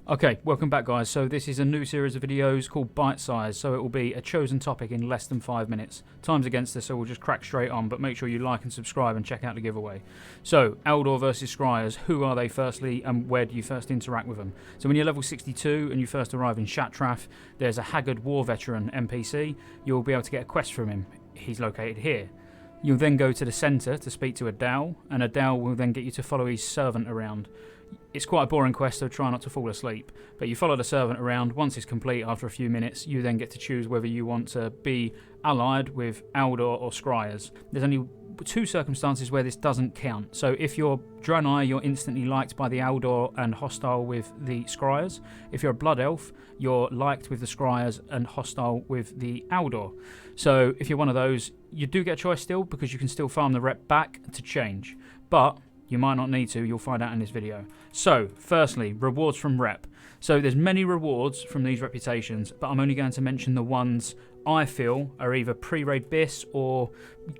Okay, welcome back guys. So this is a new series of videos called Bite Size, so it will be a chosen topic in less than 5 minutes. Time's against us, so we'll just crack straight on, but make sure you like and subscribe and check out the giveaway. So, Aldor versus Scryers, who are they firstly and where do you first interact with them? So when you're level 62 and you first arrive in Scottejaye, there's a haggard war veteran NPC. You'll be able to get a quest from him. He's located here. You'll then go to the centre to speak to a Dao, and a Dao will then get you to follow his servant around. It's quite a boring quest, so try not to fall asleep. But you follow the servant around. Once it's complete, after a few minutes, you then get to choose whether you want to be allied with Aldor or Scryers. There's only 2 circumstances where this doesn't count. So if you're Draenei, you're instantly liked by the Aldor and hostile with the Scryers. If you're a Blood Elf, you're liked with the Scryers and hostile with the Aldor. So if you're one of those, you do get a choice still, because you can still farm the rep back to change. But you might not need to, you'll find out in this video. So, firstly, rewards from rep. So there's many rewards from these reputations, but I'm only going to mention the ones I feel are either pre-raid BIS or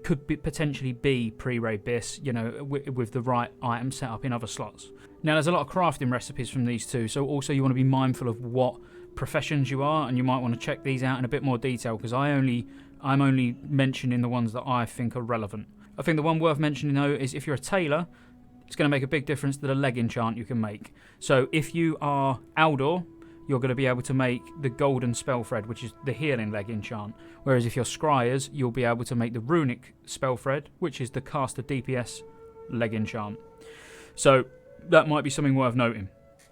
could potentially be pre-raid BIS, you know, with the right item set up in other slots. Now there's a lot of crafting recipes from these too, so also you want to be mindful of what professions you are, and you might want to check these out in a bit more detail, because I'm only mentioning the ones that I think are relevant. I think the one worth mentioning though is if you're a tailor, it's going to make a big difference to the leg enchant you can make. So if you are Aldor, you're going to be able to make the golden spell thread, which is the healing leg enchant. Whereas if you're Scryers, you'll be able to make the runic spell thread, which is the caster DPS leg enchant. So that might be something worth noting.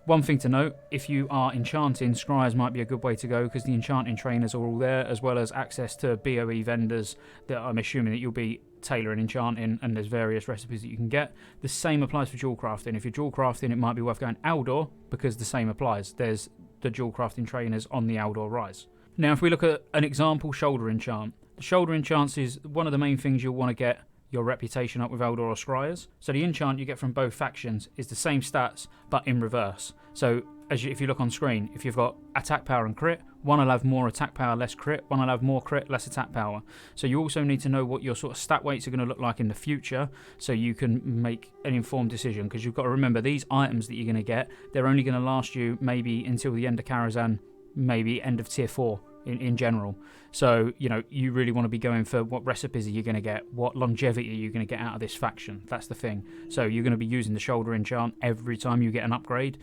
One thing to note, if you are enchanting, Scryers might be a good way to go, because the enchanting trainers are all there, as well as access to BOE vendors that I'm assuming that you'll be tailoring, enchanting, and there's various recipes that you can get. The same applies for dual crafting. If you're dual crafting, it might be worth going Aldor, because the same applies. There's the dual crafting trainers on the Aldor Rise. Now if we look at an example shoulder enchant, the shoulder enchants is one of the main things you'll want to get your reputation up with Aldor or Scryers. So the enchant you get from both factions is the same stats but in reverse. So if you look on screen, if you've got attack power and crit, one will have more attack power, less crit, one will have more crit, less attack power. So you also need to know what your sort of stat weights are going to look like in the future, so you can make an informed decision, because you've got to remember these items that you're going to get, they're only going to last you maybe until the end of Karazhan, maybe end of tier 4 in general. So, you know, you really want to be going for what recipes are you going to get, what longevity are you going to get out of this faction. That's the thing. So you're going to be using the shoulder enchant every time you get an upgrade.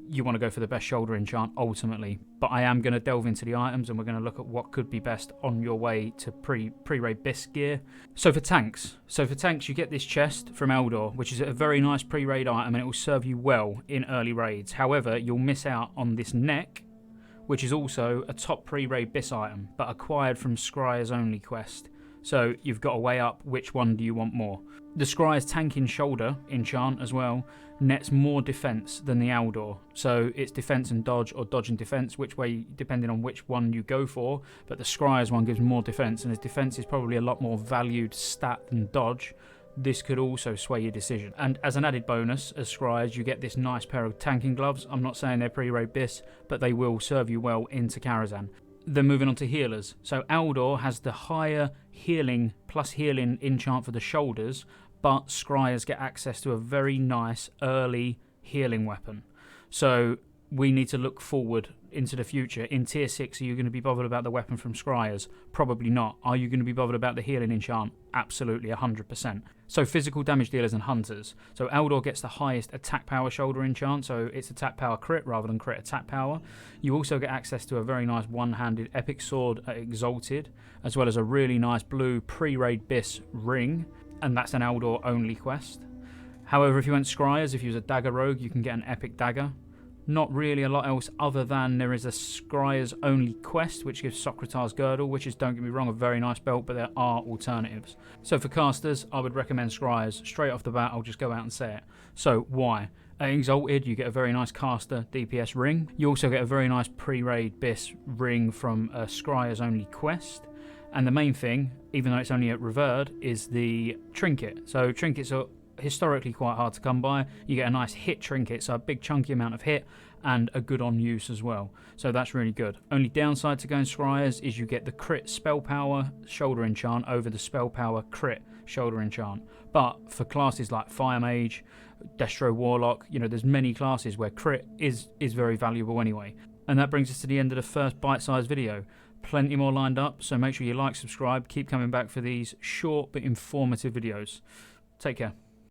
You want to go for the best shoulder enchant ultimately, but I am going to delve into the items and we're going to look at what could be best on your way to pre-raid BIS gear. So for tanks you get this chest from Aldor, which is a very nice pre-raid item, and it will serve you well in early raids. However, you'll miss out on this neck, which is also a top pre-raid BIS item, but acquired from Scryers only quest. So you've got to weigh up which one do you want more. The Scryer's tanking shoulder enchant as well nets more defense than the Aldor. So it's defense and dodge, or dodge and defense, which way, depending on which one you go for. But the Scryer's one gives more defense, and as defense is probably a lot more valued stat than dodge, this could also sway your decision. And as an added bonus, as Scryers, you get this nice pair of tanking gloves. I'm not saying they're pre-raid BIS, but they will serve you well into Karazhan. Then moving on to healers. So Aldor has the higher healing plus healing enchant for the shoulders, but Scryers get access to a very nice early healing weapon. So we need to look forward into the future. In tier 6, are you going to be bothered about the weapon from Scryers? Probably not. Are you going to be bothered about the healing enchant? Absolutely, 100%. So physical damage dealers and hunters. So Aldor gets the highest attack power shoulder enchant, so it's attack power crit rather than crit attack power. You also get access to a very nice one-handed epic sword at Exalted, as well as a really nice blue pre-raid BIS ring, and that's an Aldor only quest. However, if you went Scryers, if you was a dagger rogue, you can get an epic dagger. Not really a lot else other than there is a Scryers only quest which gives Scottejaye's girdle, which is, don't get me wrong, a very nice belt, but there are alternatives. So for casters, I would recommend Scryers. Straight off the bat, I'll just go out and say it. So why? At Exalted, you get a very nice caster DPS ring. You also get a very nice pre-raid BIS ring from a Scryers only quest. And the main thing, even though it's only at Revered, is the trinket. So trinkets are historically quite hard to come by. You get a nice hit trinket, so a big chunky amount of hit, and a good on use as well. So that's really good. Only downside to going Scryers is you get the crit spell power shoulder enchant over the spell power crit shoulder enchant. But for classes like Fire Mage, Destro Warlock, you know, there's many classes where crit is very valuable anyway. And that brings us to the end of the first bite-sized video. Plenty more lined up, so make sure you like, subscribe, keep coming back for these short but informative videos. Take care.